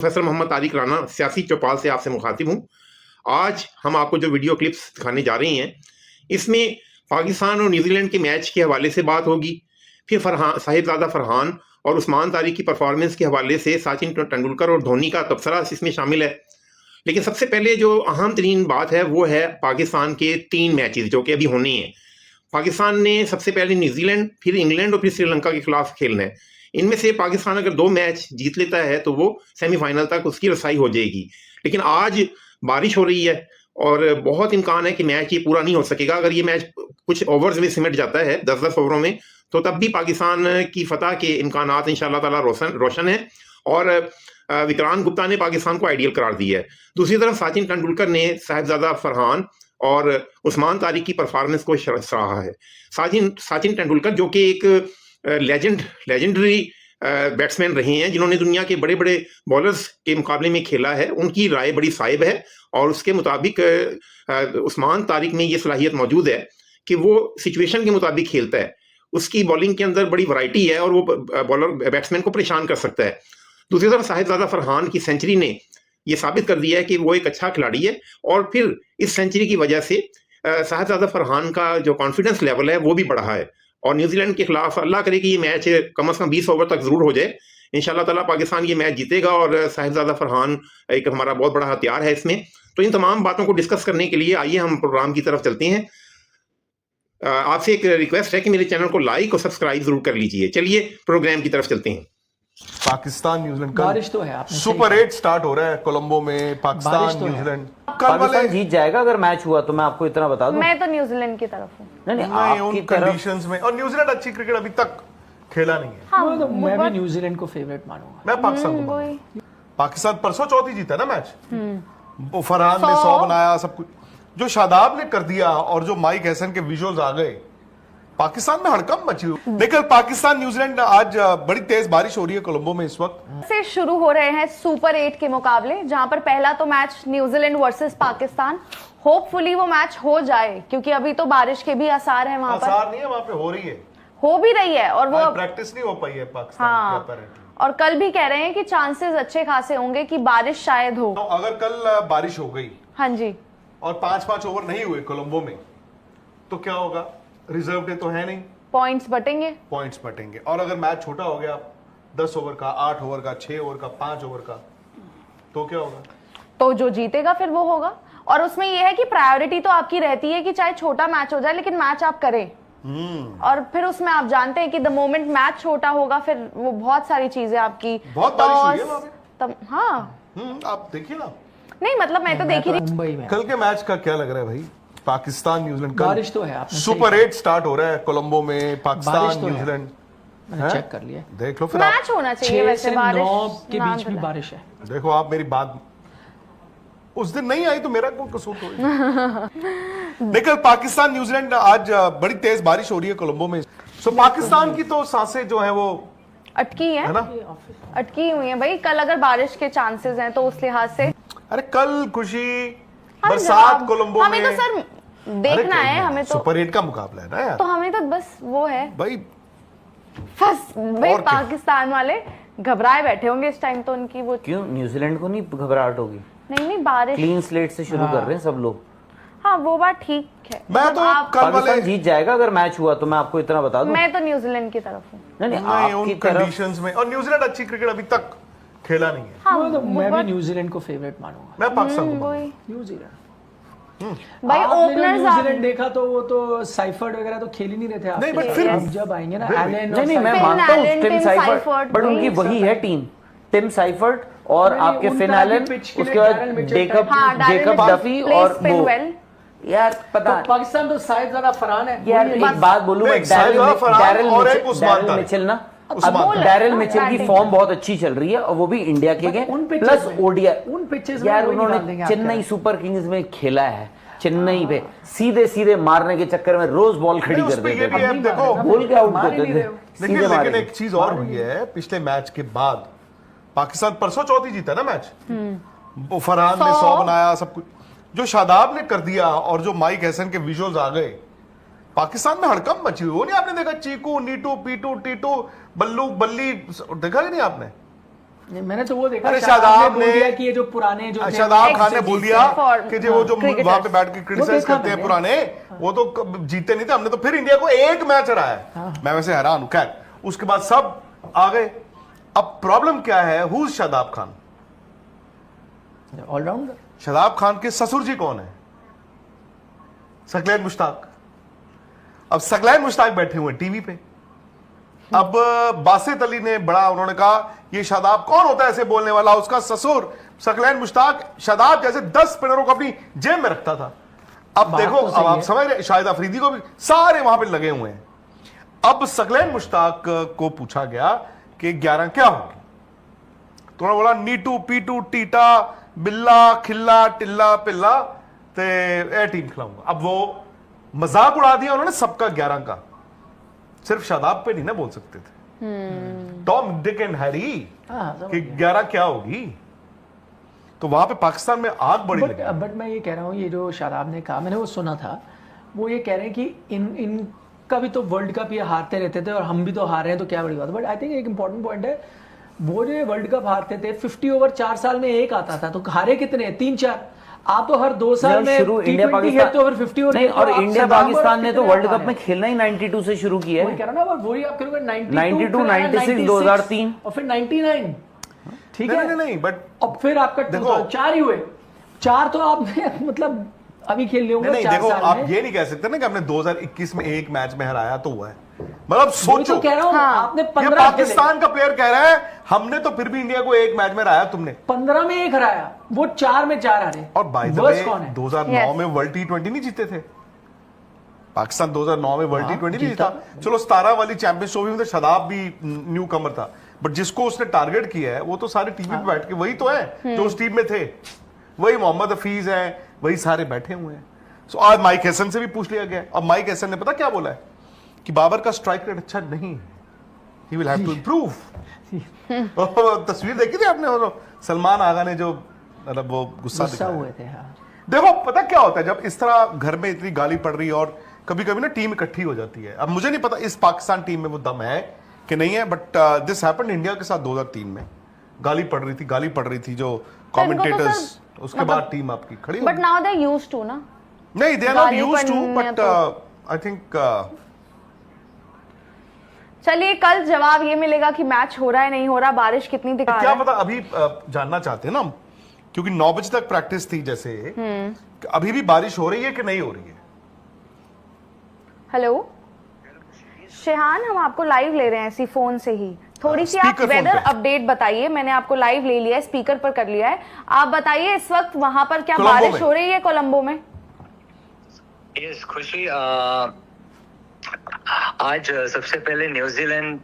फैसल मोहम्मद तारिक राना सियासी चौपाल से आपसे मुखातिब हूँ। आज हम आपको जो वीडियो क्लिप्स दिखाने जा रहे हैं, इसमें पाकिस्तान और न्यूजीलैंड के मैच के हवाले से बात होगी। फिर साहिबजादा फरहान और उस्मान तारिक की परफॉर्मेंस के हवाले से सचिन तेंदुलकर और धोनी का तबसरा इसमें शामिल है। लेकिन सबसे पहले जो अहम तरीन बात है वो है पाकिस्तान के 3 मैचेस जो कि अभी होने हैं। पाकिस्तान ने सबसे पहले न्यूजीलैंड, फिर इंग्लैंड और फिर श्रीलंका के खिलाफ खेलना है। इनमें से पाकिस्तान अगर 2 मैच जीत लेता है तो वो सेमीफाइनल तक उसकी रसाई हो जाएगी। लेकिन आज बारिश हो रही है और बहुत इम्कान है कि मैच ये पूरा नहीं हो सकेगा। अगर ये मैच कुछ ओवर्स में सिमट जाता है 10-10 ओवरों में, तो तब भी पाकिस्तान की फतह के इम्कानात इंशाअल्लाह ताला रोशन है। और विक्रांत गुप्ता ने पाकिस्तान को आइडियल करार दिया है। दूसरी तरफ सचिन तेंदुलकर ने साहिबजादा फरहान और उस्मान तारिक की परफॉर्मेंस को सराहा है। सचिन तेंदुलकर जो कि एक लेजेंडरी बैट्समैन रहे हैं, जिन्होंने दुनिया के बड़े बड़े बॉलर्स के मुकाबले में खेला है, उनकी राय बड़ी साहिब है। और उसके मुताबिक उस्मान तारिक में ये सलाहियत मौजूद है कि वो सिचुएशन के मुताबिक खेलता है। उसकी बॉलिंग के अंदर बड़ी वैरायटी है और वो बैट्समैन को परेशान कर सकता है। दूसरी तरफ साहिबजादा फरहान की सेंचुरी ने ये साबित कर दिया है कि वो एक अच्छा खिलाड़ी है। और फिर इस सेंचुरी की वजह से साहिबजादा फरहान का जो कॉन्फिडेंस लेवल है वो भी बढ़ा है। और न्यूजीलैंड के खिलाफ अल्लाह करे कि ये मैच कम से कम 20 ओवर तक जरूर हो जाए। इंशाल्लाह ताला पाकिस्तान ये मैच जीतेगा और साहिबजादा फरहान एक हमारा बहुत बड़ा हथियार है इसमें। तो इन तमाम बातों को डिस्कस करने के लिए आइए हम प्रोग्राम की तरफ चलते हैं। आपसे एक रिक्वेस्ट है कि मेरे चैनल को लाइक और सब्सक्राइब जरूर कर लीजिए। चलिए प्रोग्राम की तरफ चलते हैं। पाकिस्तान न्यूजीलैंड का बारिश तो है, आपने सुपर 8 स्टार्ट हो रहा है कोलंबो में। पाकिस्तान तो न्यूजीलैंड पाकिस्तान जीत जाएगा अगर मैच हुआ तो मैं आपको इतना बता दूं। मैं तो न्यूजीलैंड की तरफ हूँ। नहीं उन कंडीशंस में। और न्यूजीलैंड अच्छी क्रिकेट अभी तक खेला नहीं है। हाँ, तो मैं भी न्यूजीलैंड को फेवरेट मानूंगा। मैं पाकिस्तान को मानूंगा। पाकिस्तान परसों चौथी जीता ना मैच। वो फरहान ने 100 बनाया, सब कुछ जो शादाब ने कर दिया और जो माइक हसन के विजुअल्स आ गए, पाकिस्तान में हड़कंप मची। देखिए पाकिस्तान न्यूजीलैंड, आज बड़ी तेज बारिश हो रही है कोलंबो में इस वक्त। से शुरू हो रहे हैं सुपर 8 के मुकाबले, जहां पर पहला तो match New Zealand versus Pakistan. Hopefully वो मैच हो जाए, क्योंकि अभी तो बारिश के भी आसार हैं वहां पर। आसार नहीं है, वहां पे हो रही है, हो भी रही है। और वो प्रैक्टिस नहीं हो पाई है पाकिस्तान हाँ, की। और कल भी कह रहे हैं कि चांसेस अच्छे खासे होंगे कि बारिश शायद हो। तो अगर कल बारिश हो गई, हाँ जी, और 5-5 ओवर नहीं हुए कोलंबो में, तो क्या होगा? रिजर्व डे तो है नहीं, पॉइंट्स बटेंगे। और अगर मैच छोटा हो गया 10 ओवर का, 8 ओवर का, 6 ओवर का, 5 ओवर का, तो क्या होगा? तो जो जीतेगा फिर वो होगा। और उसमें यह है कि प्रायोरिटी तो आपकी रहती है कि चाहे छोटा मैच हो जाए लेकिन मैच आप करें। और फिर उसमें आप जानते हैं कि द मोमेंट मैच छोटा होगा, फिर वो बहुत सारी चीजें आपकी बहुत बारिश हुई है वहाँ पे। तब हाँ, आप देखिए ना। नहीं मतलब मैं तो देख ही रही। मुंबई में कल के मैच का क्या लग रहा है भाई? पाकिस्तान न्यूजीलैंड का बारिश तो है, आपने सुपर 8 स्टार्ट हो रहा है कोलंबो में। बारिश पाकिस्तान तो है। न्यूजीलैंड मैंने चेक कर लिया। देख लो फिर आप। मैच होना चाहिए 6 वैसे, से बारिश 9 के ना बीच में तो बारिश है। देखो आप मेरी बात उस दिन नहीं आई तो मेरा कोई कसूर थोड़ी। देखो पाकिस्तान न्यूजीलैंड, आज बड़ी तेज बारिश हो रही है कोलंबो में। सो पाकिस्तान की तो सांसें जो है वो अटकी है ना, अटकी हुई है भाई। कल अगर बारिश के चांसेस हैं तो उस लिहाज से अरे कल खुशी हाँ, बरसात कोलंबो हमें में। तो सर देखना है, हमें तो सुपर 8 का मुकाबला है ना यार। तो हमें तो बस वो है भाई बस भाई। और क्या? पाकिस्तान वाले घबराए बैठे होंगे इस टाइम तो उनकी वो। क्यों न्यूजीलैंड को नहीं घबराहट होगी? नहीं बारिश, क्लीन स्लेट से शुरू कर रहे हैं सब लोग। हाँ वो बात ठीक है। मैं जब तो आप कल वाले पाकिस्तान जीत जाएगा अगर मैच हुआ तो मैं आपको इतना बता दूं। मैं तो न्यूजीलैंड की तरफ हूँ। नहीं नहीं उन आपकी तरफ कंडीशंस में। और न्यूजीलैंड अच्छी क्रिकेट अभी तक खेला नहीं है। हाँ, तो मैं भी न्यूजीलैंड को फेवरेट मानूंगा। मैं पाकिस्तान को वही न्यूजीलैंड भाई। आपने जो ओपनर्स न्यूजीलैंड देखा तो वो तो साइफर्ड वगैरह तो खेल ही नहीं रहे थे। नहीं, आपके but फिर- अब जब आएंगे ना नहीं, एलन नहीं मैं फिन मानता हूँ Allen, Tim Tim Seifert, Seifert, but उनकी वही है टीम। टिम साइफर्ड और नहीं, आपके उनका फिन भी एलन, पिच के लिए उसके बाद डैरेल मिचेल जेकब हाँ, Darrell Jacob Mitchell Duffy plays और spin वो well। यार पता तो पाकिस्तान तो साहिबजादा फरहान है। यार वही एक है। बात बोलूं मैं, नहीं, साहिबजादा फरहान और एक उस्मान डैरेल तारिक। मिचेल ना, उस्मान अब तारिक। डैरेल मिचेल की बैटिंग फॉर्म बहुत अच्छी चल रही है और वो भी इंडिया के गए उन pitches प्लस में- ओडीआई। उन pitches में यार वही निकाल देंगे उन्होंने आपके चेन्नई यहाँ। सुपर किंग्स में खेला है, चेन्नई पे सीधे सीधे मारने के चक्कर में रोज बॉल खड़ी नहीं, उस कर पे ये देते भी है, थे, देखो बोल के आउट मार ही होते नहीं थे रहे हो। देखिए सीधे लेकिन मारेंगे। एक चीज और हुई है पिछले मैच के बाद। पाकिस्तान परसों चौथी जीता ना मैच। वो फरहान ने 100 बनाया, सब कुछ जो शादाब ने कर दिया और जो माइक हसन के विजुअल्स आ गए, पाकिस्तान में हड़कंप मची हुई। वो नहीं आपने देखा? चीकू, नीटू, पीटू, टीटू, बल्लू, बल्ली देखा कि नहीं आपने? मैंने तो वो देखा, अरे शादाब शादाब बोल ने- दिया कि ये जो पुराने जो थे, शादाब खान ने बोल दिया For- कि जो वो जो cricketers. वहां पे बैठ के क्रिटिसाइज देखा करते हैं मैंने। पुराने, वो तो जीते नहीं थे, हमने तो फिर इंडिया को एक मैच हराया है। मैं वैसे हैरान हूं। खैर, उसके बाद सब आ गए। अब प्रॉब्लम क्या है? Who is Shadab Khan? Allrounder. Shadab Khan के ससुर जी कौन है? सकलैन मुश्ताक। अब सकलैन मुश्ताक बैठे हुए टीवी पे। अब बासित अली ने बड़ा, उन्होंने कहा ये शादाब कौन होता है ऐसे बोलने वाला? उसका ससुर सकलैन मुश्ताक शादाब जैसे 10 स्पिनरों को अपनी जेब में रखता था। अब बात देखो, तो सही अब आप है। समझ रहे, शाहिद अफरीदी को भी सारे वहां पे लगे हुए हैं। अब सकलैन मुश्ताक को पूछा गया कि 11 क्या होगी, तो उन्होंने बोला नीटू पीटू टीटा बिल्ला खिल्ला टिल्ला पिल्ला ते ए टीम खिलाऊंगा। अब वो मजाक उड़ा दिया उन्होंने सबका 11 का, सिर्फ शादाब पे नहीं ना बोल सकते थे। टॉम डिक एंड हैरी कि 11 क्या होगी। तो वहां पे पाकिस्तान में आग बड़ी लगी। बट मैं ये कह रहा हूँ, ये जो शादाब ने कहा, मैंने वो सुना था, वो ये कह रहे हैं कि इनका भी तो वर्ल्ड कप ये हारते रहते थे और हम भी तो हार रहे हैं, तो क्या बड़ी बात है। बट आई थिंक एक इंपॉर्टेंट पॉइंट है, वो जो वर्ल्ड कप हारते थे 50 ओवर 4 साल में एक आता था, तो हारे कितने? 3-4। आप तो हर 2 साल में शुरू इंडिया T20 पाकिस्तान खेलते हो, फिर 50 ओवर नहीं, खेलते हो, और आप इंडिया सदाब और पाकिस्तान ने तो कितने वर्ल्ड हारे कप में हैं? खेलना ही 92 से शुरू किया वही है। कह रहा ना, वही आप करोगे 92, फिर आया 96, 2003 और फिर 99। ठीक है, नहीं, बट और फिर आपका देखो, 4 ही हुए। 4 तो आपने मतलब अभी खेल लिए होंगे नहीं 4 देखो, साल आप में। ये नहीं कह सकते ना कि आपने 2021 में एक मैच में हराया तो हुआ है। मतलब वही सोचो, तो कह रहा हूँ, हाँ। आपने ये 15 पाकिस्तान का प्लेयर कह रहा है हमने तो फिर भी इंडिया को एक मैच में हराया तुमने। 15 में 1 हराया, वो 4 में 4 हारे। और बाय द Worst वे कौन है? 2009 Yes. में वर्ल्ड टी20 नहीं जीते थे पाकिस्तान। 2009 में वर्ल्ड हाँ, टी20 नहीं जीता। जीता। चलो 17 वाली चैंपियंस ट्रॉफी में तो शादाब भी न्यू कमर था, बट जिसको उसने टारगेट किया है वो तो सारे टीवी पे बैठ के वही तो है जो उस टीम में थे। वही मोहम्मद हफीज है, वही सारे बैठे हुए हैं। सो आज माइक हैसन से भी पूछ लिया गया। अब माइक हैसन ने पता क्या बोला है कि बाबर का स्ट्राइक रेट अच्छा नहीं है, he will have to improve. तस्वीर देखी थी आपने, वो सलमान आगा ने जो मतलब वो गुस्सा दिखाया। हुए थे। हाँ, देखो पता क्या होता है जब इस तरह घर में इतनी गाली पड़ रही है और कभी कभी ना टीम इकट्ठी हो जाती है। अब मुझे नहीं पता इस पाकिस्तान टीम में वो दम है कि नहीं है, बट दिस हैपेंड इंडिया के साथ 2003 में। गाली पड़ रही थी जो कमेंटेटर्स, सर, उसके बाद टीम आपकी खड़ी हो बट गई। नाउ दे यूज्ड टू ना। नहीं, दे आर नॉट गाली यूज्ड टू, पड़ने बट तो- आई थिंक चलिए, कल जवाब ये मिलेगा कि मैच हो रहा है नहीं हो रहा, बारिश कितनी दिखा क्या रहा है। पता अभी जानना चाहते हैं ना हम, क्योंकि 9 बजे तक प्रैक्टिस थी जैसे, कि अभी भी बारिश हो रही है कि नहीं हो रही है। हेलो शेहान, हम आपको लाइव ले रहे हैं इसी फोन से ही। थोड़ी सी आप स्पीकर फोन वेदर पे। अपडेट बताइए। मैंने आपको लाइव ले लिया है, स्पीकर पर कर लिया है। आप बताइए इस वक्त वहां पर क्या कोलंबो बारिश में। हो रही है कोलंबो में? यस खुशी, आज सबसे पहले न्यूजीलैंड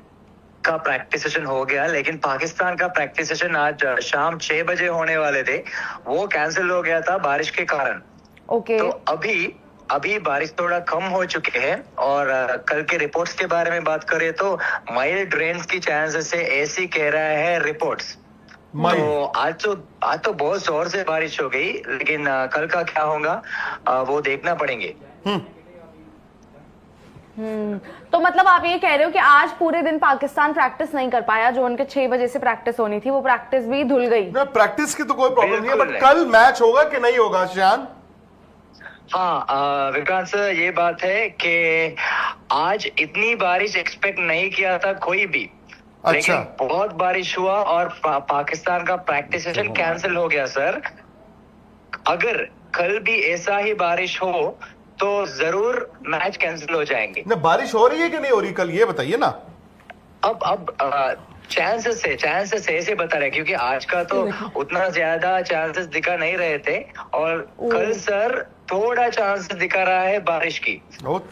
का प्रैक्टिस सेशन हो गया, लेकिन पाकिस्तान का प्रैक्टिस सेशन आज शाम 6 बजे होने वाले थे, वो कैंसिल हो गया था बारिश के कारण। ओके, तो अभी बारिश थोड़ा कम हो चुके हैं। और कल के रिपोर्ट्स के बारे में बात करें तो माइल्ड रेन्स की चांसेस है, ऐसी कह रहा है रिपोर्ट्स। तो आज तो बहुत जोर से बारिश हो गई, लेकिन कल का क्या होगा वो देखना पड़ेंगे। तो मतलब आप ये कह रहे हो कि आज पूरे दिन पाकिस्तान प्रैक्टिस नहीं कर पाया, जो उनके 6 बजे से प्रैक्टिस होनी थी वो प्रैक्टिस भी धुल गई। प्रैक्टिस की तो कोई प्रॉब्लम नहीं है, बिल्कुल बट कल मैच होगा कि नहीं होगा शान? हाँ विक्रांत सर, ये बात है कि आज इतनी बारिश एक्सपेक्ट नहीं किया था कोई भी। अच्छा। लेकिन बहुत बारिश हुआ और पाकिस्तान का प्रैक्टिस सेशन कैंसिल हो गया सर। अगर कल भी ऐसा ही बारिश हो तो जरूर मैच कैंसिल हो जाएंगे। ना बारिश हो रही है कि नहीं हो रही कल, ये बताइए ना। अब चांसेस है ऐसे बता रहे, क्योंकि आज का तो उतना ज्यादा चांसेस दिखा नहीं रहे थे, और कल सर थोड़ा चांस दिखा रहा है बारिश की।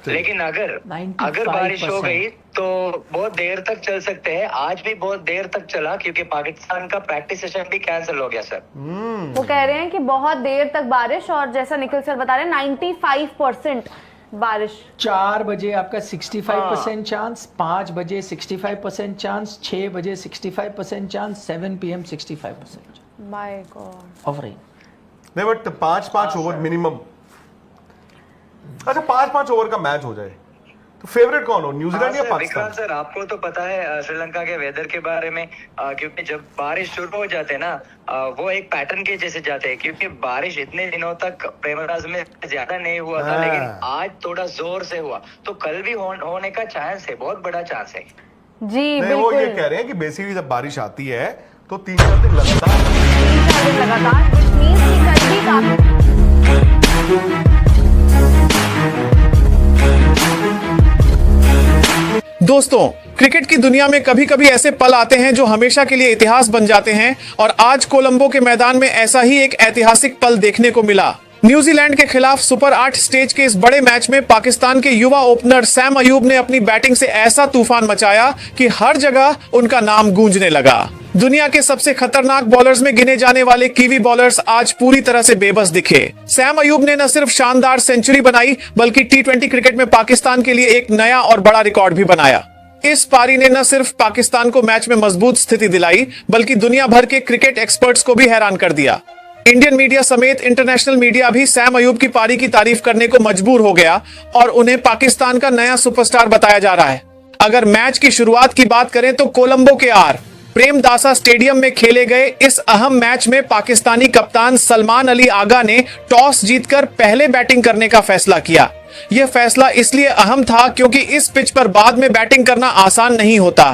लेकिन अगर 95% बारिश हो गई तो बहुत देर तक चल सकते हैं। आज भी बहुत देर तक चला क्योंकि पाकिस्तान का प्रैक्टिस सेशन भी कैंसिल हो गया सर। वो कह रहे हैं कि बहुत देर तक बारिश, और जैसा निखिल सर बता रहे हैं 95% बारिश। 4 बजे आपका 65% चांस, 5 बजे 65% चांस, 6 बजे 65% chance, 7 PM 65% my God of rain. नहीं, बट 5-5 ओवर मिनिमम। अच्छा, 5-5 ओवर का मैच हो जाए तो फेवरेट कौन हो, न्यूजीलैंड या विक्रांत पाकिस्तान? सर, आपको तो पता है श्रीलंका के वेदर के बारे में, क्योंकि जब बारिश शुरू हो जाते हैं ना, वो एक पैटर्न के जैसे जाते हैं, क्योंकि बारिश इतने दिनों तक प्रेमराज में ज्यादा नहीं हुआ था, हाँ। लेकिन आज थोड़ा जोर से हुआ, तो कल भी होने का चांस है, बहुत बड़ा चांस है। जी नहीं, वो ये बिल्कुल, कह रहे हैं कि बेसिकली जब बारिश आती है तो 3-4 दिन लगातार 3-4 दिन लगातार, which means कि कल भी काफी दोस्तों, क्रिकेट की दुनिया में कभी कभी ऐसे पल आते हैं जो हमेशा के लिए इतिहास बन जाते हैं, और आज कोलंबो के मैदान में ऐसा ही एक ऐतिहासिक पल देखने को मिला। न्यूजीलैंड के खिलाफ सुपर 8 स्टेज के इस बड़े मैच में पाकिस्तान के युवा ओपनर सैम अयूब ने अपनी बैटिंग से ऐसा तूफान मचाया कि हर जगह उनका नाम गूंजने लगा। दुनिया के सबसे खतरनाक बॉलर्स में गिने जाने वाले कीवी बॉलर्स आज पूरी तरह से बेबस दिखे। सैम अयूब ने न सिर्फ शानदार सेंचुरी बनाई, बल्कि T20 क्रिकेट में पाकिस्तान के लिए एक नया और बड़ा रिकॉर्ड भी बनाया। इस पारी ने न सिर्फ पाकिस्तान को मैच में मजबूत स्थिति दिलाई, बल्कि दुनिया भर के क्रिकेट एक्सपर्ट्स को भी हैरान कर दिया। इंडियन मीडिया समेत इंटरनेशनल मीडिया भी सैम अयूब की पारी की तारीफ करने को मजबूर हो गया और उन्हें पाकिस्तान का नया सुपरस्टार बताया जा रहा है। अगर मैच की शुरुआत की बात करें तो कोलंबो के प्रेमदासा स्टेडियम में खेले गए इस अहम मैच में पाकिस्तानी कप्तान सलमान अली आगा ने टॉस जीतकर पहले बैटिंग करने का फैसला किया। यह फैसला इसलिए अहम था क्योंकि इस पिच पर बाद में बैटिंग करना आसान नहीं होता।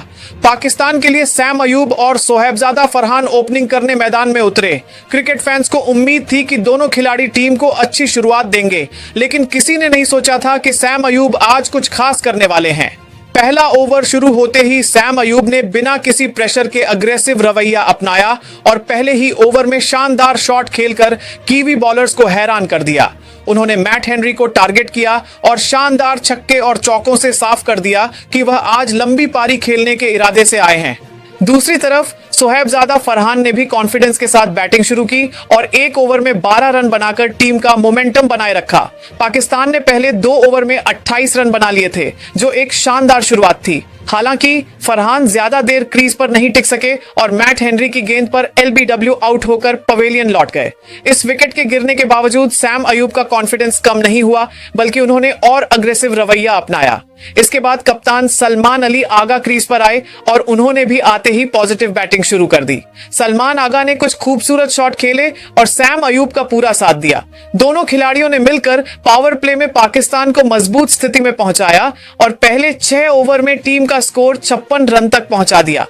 पाकिस्तान के लिए सैम अयूब और सोहेबजादा फरहान ओपनिंग करने मैदान में उतरे। क्रिकेट फैंस को उम्मीद थी कि दोनों खिलाड़ी टीम को अच्छी शुरुआत देंगे, लेकिन किसी ने नहीं सोचा था कि सैम अयूब आज कुछ खास करने वाले हैं। पहला ओवर शुरू होते ही सैम अयूब ने बिना किसी प्रेशर के अग्रेसिव रवैया अपनाया और पहले ही ओवर में शानदार शॉट खेलकर कीवी बॉलर्स को हैरान कर दिया। उन्होंने मैट हेनरी को टारगेट किया और शानदार छक्के और चौकों से साफ कर दिया कि वह आज लंबी पारी खेलने के इरादे से आए हैं। दूसरी तरफ सोहेबजादा फरहान ने भी कॉन्फिडेंस के साथ बैटिंग शुरू की और एक ओवर में 12 रन बनाकर टीम का मोमेंटम बनाए रखा। पाकिस्तान ने पहले 2 ओवर में 28 रन बना लिए थे, जो एक शानदार शुरुआत थी। हालांकि फरहान ज्यादा देर क्रीज पर नहीं टिक सके और मैट हेनरी की गेंद पर LBW आउट होकर पवेलियन लौट गए। इस विकेट के गिरने के बावजूद सैम अयूब का कॉन्फिडेंस कम नहीं हुआ, बल्कि उन्होंने और अग्रेसिव रवैया अपनाया। इसके बाद कप्तान सलमान अली आगा क्रीज पर आए और उन्होंने भी आते ही पॉजिटिव बैटिंग शुरू कर दी। सलमान आगा ने कुछ खूबसूरत शॉट खेले और सैम अयूब का पूरा साथ दिया। दोनों खिलाड़ियों ने मिलकर पावर प्ले में पाकिस्तान को मजबूत स्थिति में पहुंचाया और पहले 6 ओवर में टीम का स्कोर 56 रन तक पहुंचा दिया।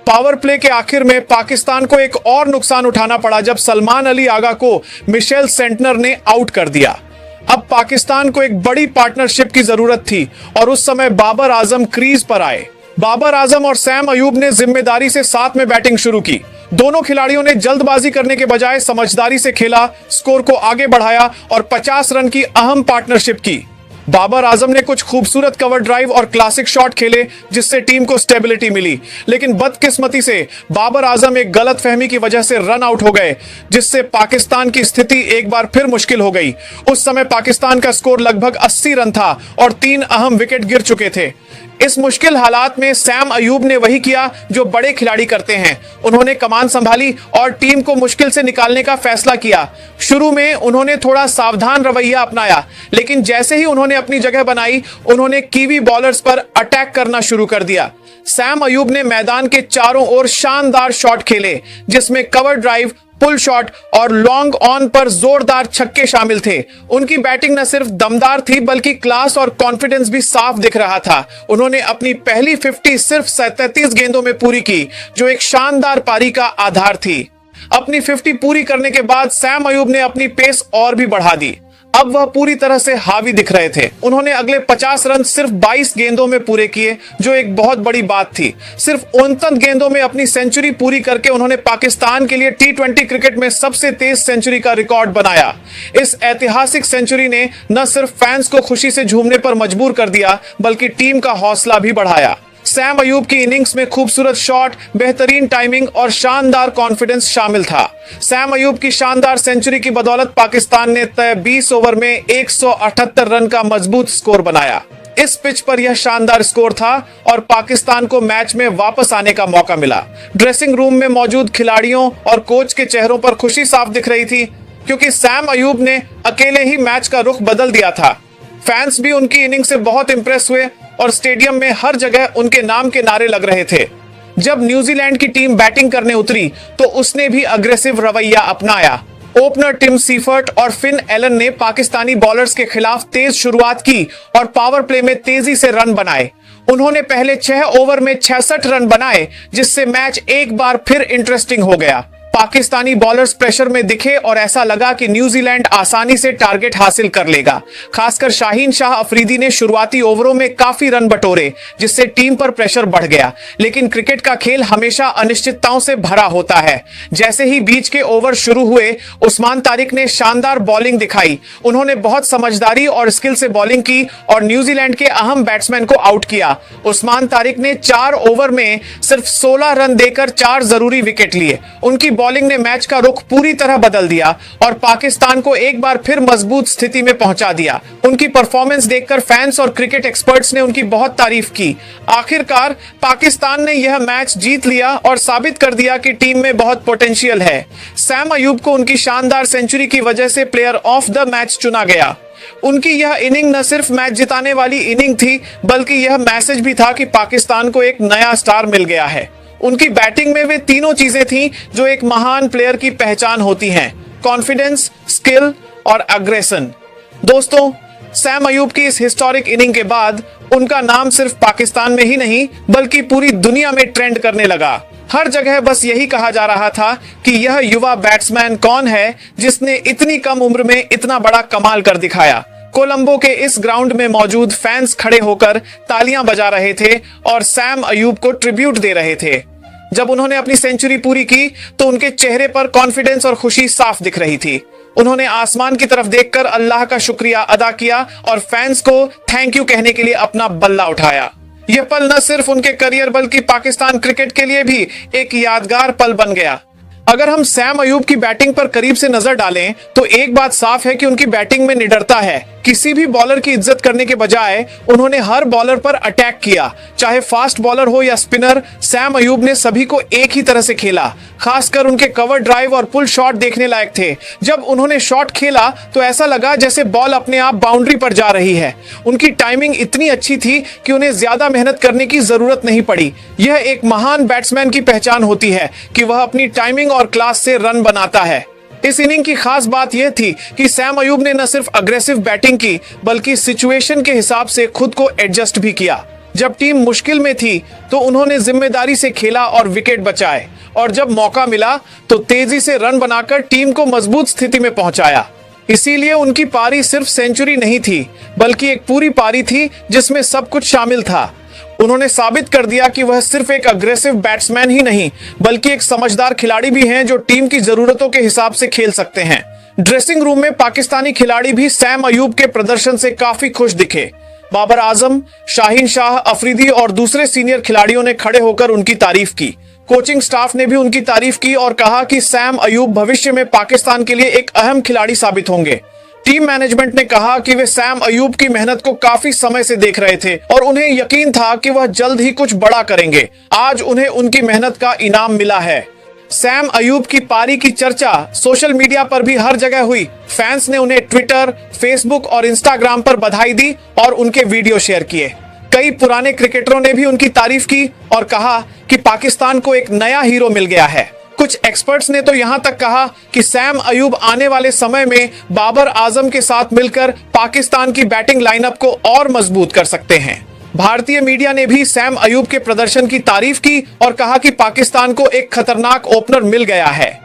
पावर प्ले के आखिर में पाकिस्तान को एक और नुकसान उठाना पड़ा जब सलमान अली आगा को मिशेल सेंटनर ने आउट कर दिया। अब पाकिस्तान को एक बड़ी पार्टनरशिप की जरूरत थी और उस समय बाबर आजम क्रीज पर आए। बाबर आजम और सैम अयूब ने जिम्मेदारी से साथ में बैटिंग शुरू की। दोनों खिलाड़ियों ने जल्दबाजी करने के बजाय समझदारी से खेला, स्कोर को आगे बढ़ाया और 50 रन की अहम पार्टनरशिप की। बाबर आजम ने कुछ खूबसूरत कवर ड्राइव और क्लासिक शॉट खेले, जिससे टीम को स्टेबिलिटी मिली, लेकिन बदकिस्मती से बाबर आजम एक गलतफहमी की वजह से रन आउट हो गए, जिससे पाकिस्तान की स्थिति एक बार फिर मुश्किल हो गई। उस समय पाकिस्तान का स्कोर लगभग 80 रन था और 3 अहम विकेट गिर चुके थे। इस मुश्किल हालात में सैम अयूब ने वही किया जो बड़े खिलाड़ी करते हैं। उन्होंने कमान संभाली और टीम को मुश्किल से निकालने का फैसला किया। शुरू में उन्होंने थोड़ा सावधान रवैया अपनाया, लेकिन जैसे ही उन्होंने अपनी जगह बनाई, उन्होंने कीवी बॉलर्स पर अटैक करना शुरू कर दिया। सैम अयूब ने मैदान के चारों ओर शानदार शॉट खेले, जिसमें कवर ड्राइव, पुल शॉट और लॉन्ग ऑन पर जोरदार छक्के शामिल थे। उनकी बैटिंग न सिर्फ दमदार थी, बल्कि क्लास और कॉन्फिडेंस भी साफ दिख रहा था। उन्होंने अपनी पहली 50 सिर्फ 37 गेंदों में पूरी की, जो एक शानदार पारी का आधार थी। अपनी 50 पूरी करने के बाद सैम अयूब ने अपनी पेस और भी बढ़ा दी। अब वह पूरी तरह से हावी दिख रहे थे। उन्होंने अगले 50 रन सिर्फ 22 गेंदों में पूरे किए, जो एक बहुत बड़ी बात थी। सिर्फ 29 गेंदों में अपनी सेंचुरी पूरी करके उन्होंने पाकिस्तान के लिए T20 क्रिकेट में सबसे तेज सेंचुरी का रिकॉर्ड बनाया। इस ऐतिहासिक सेंचुरी ने न सिर्फ फैंस को खुशी से झूमने पर मजबूर कर दिया, बल्कि टीम का हौसला भी बढ़ाया। सैम अयूब की इनिंग्स में खूबसूरत शॉट, बेहतरीन टाइमिंग और शानदार कॉन्फिडेंस शामिल था। सैम अयूब की शानदार सेंचुरी की बदौलत पाकिस्तान ने तय 20 ओवर में 178 रन का मजबूत स्कोर बनाया। इस पिच पर यह शानदार स्कोर था और पाकिस्तान को मैच में वापस आने का मौका मिला। ड्रेसिंग रूम में मौजूद खिलाड़ियों और कोच के चेहरों पर खुशी साफ दिख रही थी, क्योंकि सैम अयूब ने अकेले ही मैच का रुख बदल दिया था। फैंस भी उनकी इनिंग से बहुत इंप्रेस हुए और स्टेडियम में हर जगह उनके नाम के नारे लग रहे थे। जब न्यूजीलैंड की टीम बैटिंग करने उतरी तो उसने भी अग्रेसिव रवैया अपनाया। ओपनर टिम सीफर्ट और फिन एलन ने पाकिस्तानी बॉलर्स के खिलाफ तेज शुरुआत की और पावर प्ले में तेजी से रन बनाए। उन्होंने पहले 6 ओवर में 66 रन बनाए, जिससे मैच एक बार फिर इंटरेस्टिंग हो गया। पाकिस्तानी बॉलर्स प्रेशर में दिखे और ऐसा लगा कि न्यूजीलैंड आसानी से टारगेट हासिल कर लेगा। खासकर शाहीन शाह अफरीदी ने शुरुआती ओवरों में काफी रन बटोरे, जिससे टीम पर प्रेशर बढ़ गया। लेकिन क्रिकेट का खेल हमेशा अनिश्चितताओं से भरा होता है। जैसे ही बीच के ओवर शुरू हुए, उस्मान तारिक ने शानदार बॉलिंग दिखाई। उन्होंने बहुत समझदारी और स्किल से बॉलिंग की और न्यूजीलैंड के अहम बैट्समैन को आउट किया। उस्मान तारिक ने 4 ओवर में सिर्फ 16 रन देकर 4 जरूरी विकेट लिए। उनकी बॉलिंग ने मैच का रुख पूरी तरह बदल दिया और पाकिस्तान को एक बार फिर मजबूत स्थिति में पहुंचा दिया। उनकी परफॉर्मेंस देखकर फैंस और क्रिकेट एक्सपर्ट्स ने उनकी बहुत तारीफ की। आखिरकार पाकिस्तान ने यह मैच जीत लिया और साबित कर दिया कि टीम में बहुत पोटेंशियल है। सैम अयूब को उनकी शानदार सेंचुरी की वजह से प्लेयर ऑफ द मैच चुना गया। उनकी यह इनिंग न सिर्फ मैच जिताने वाली इनिंग थी, बल्कि यह मैसेज भी था कि पाकिस्तान को एक नया स्टार मिल गया है। उनकी बैटिंग में वे तीनों चीजें थीं जो एक महान प्लेयर की पहचान होती हैं: कॉन्फिडेंस, स्किल और अग्रेशन। दोस्तों, सैम अयूब की इस हिस्टोरिक इनिंग के बाद उनका नाम सिर्फ पाकिस्तान में ही नहीं बल्कि पूरी दुनिया में ट्रेंड करने लगा। हर जगह बस यही कहा जा रहा था कि यह युवा बैट्समैन कौन है जिसने इतनी कम उम्र में इतना बड़ा कमाल कर दिखाया। कोलंबो के इस ग्राउंड में मौजूद फैंस खड़े होकर तालियां बजा रहे थे और सैम अयूब को ट्रिब्यूट दे रहे थे। जब उन्होंने अपनी सेंचुरी पूरी की तो उनके चेहरे पर कॉन्फिडेंस और खुशी साफ दिख रही थी। उन्होंने आसमान की तरफ देखकर अल्लाह का शुक्रिया अदा किया और फैंस को थैंक यू कहने के लिए अपना बल्ला उठाया। यह पल न सिर्फ उनके करियर बल्कि पाकिस्तान क्रिकेट के लिए भी एक यादगार पल बन गया। अगर हम सैम अयूब की बैटिंग पर करीब से नजर डालें तो एक बात साफ है कि उनकी बैटिंग में निडरता है। किसी भी बॉलर की इज्जत करने के बजाय उन्होंने हर बॉलर पर अटैक किया, चाहे फास्ट बॉलर हो या स्पिनर। सैम अयूब ने सभी को एक ही तरह से खेला। खासकर उनके कवर ड्राइव और पुल शॉट देखने लायक थे। जब उन्होंने शॉट खेला तो ऐसा लगा जैसे बॉल अपने आप बाउंड्री पर जा रही है। उनकी टाइमिंग इतनी अच्छी थी कि उन्हें ज्यादा मेहनत करने की जरूरत नहीं पड़ी। यह एक महान बैट्समैन की पहचान होती है कि वह अपनी टाइमिंग और क्लास से रन बनाता है। इस इनिंग की खास बात यह थी कि सैम अयूब ने न सिर्फ अग्रेसिव बैटिंग की बल्कि सिचुएशन के हिसाब से खुद को एडजस्ट भी किया। जब टीम मुश्किल में थी तो उन्होंने जिम्मेदारी से खेला और विकेट बचाए, और जब मौका मिला तो तेजी से रन बनाकर टीम को मजबूत स्थिति में पहुंचाया। इसीलिए उनकी पारी सिर्फ सेंचुरी नहीं थी बल्कि एक पूरी पारी थी जिसमें सब कुछ शामिल था। उन्होंने साबित कर दिया कि वह सिर्फ एक अग्रेसिव बैट्समैन ही नहीं बल्कि एक समझदार खिलाड़ी भी हैं जो टीम की जरूरतों के हिसाब से खेल सकते हैं। ड्रेसिंग रूम में पाकिस्तानी खिलाड़ी भी सैम अयूब के प्रदर्शन से काफी खुश दिखे। बाबर आजम, शाहीन शाह अफरीदी और दूसरे सीनियर खिलाड़ियों ने खड़े होकर उनकी तारीफ की। कोचिंग स्टाफ ने भी उनकी तारीफ की और कहा कि सैम अयूब भविष्य में पाकिस्तान के लिए एक अहम खिलाड़ी साबित होंगे। टीम मैनेजमेंट ने कहा कि वे सैम अयूब की मेहनत को काफी समय से देख रहे थे और उन्हें यकीन था कि वह जल्द ही कुछ बड़ा करेंगे। आज उन्हें उनकी मेहनत का इनाम मिला है। सैम अयूब की पारी की चर्चा सोशल मीडिया पर भी हर जगह हुई। फैंस ने उन्हें ट्विटर, फेसबुक और इंस्टाग्राम पर बधाई दी और उनके वीडियो शेयर किए। कई पुराने क्रिकेटरों ने भी उनकी तारीफ की और कहा कि पाकिस्तान को एक नया हीरो मिल गया है। कुछ एक्सपर्ट्स ने तो यहां तक कहा कि सैम अयूब आने वाले समय में बाबर आजम के साथ मिलकर पाकिस्तान की बैटिंग लाइनअप को और मजबूत कर सकते हैं। भारतीय मीडिया ने भी सैम अयूब के प्रदर्शन की तारीफ की और कहा कि पाकिस्तान को एक खतरनाक ओपनर मिल गया है।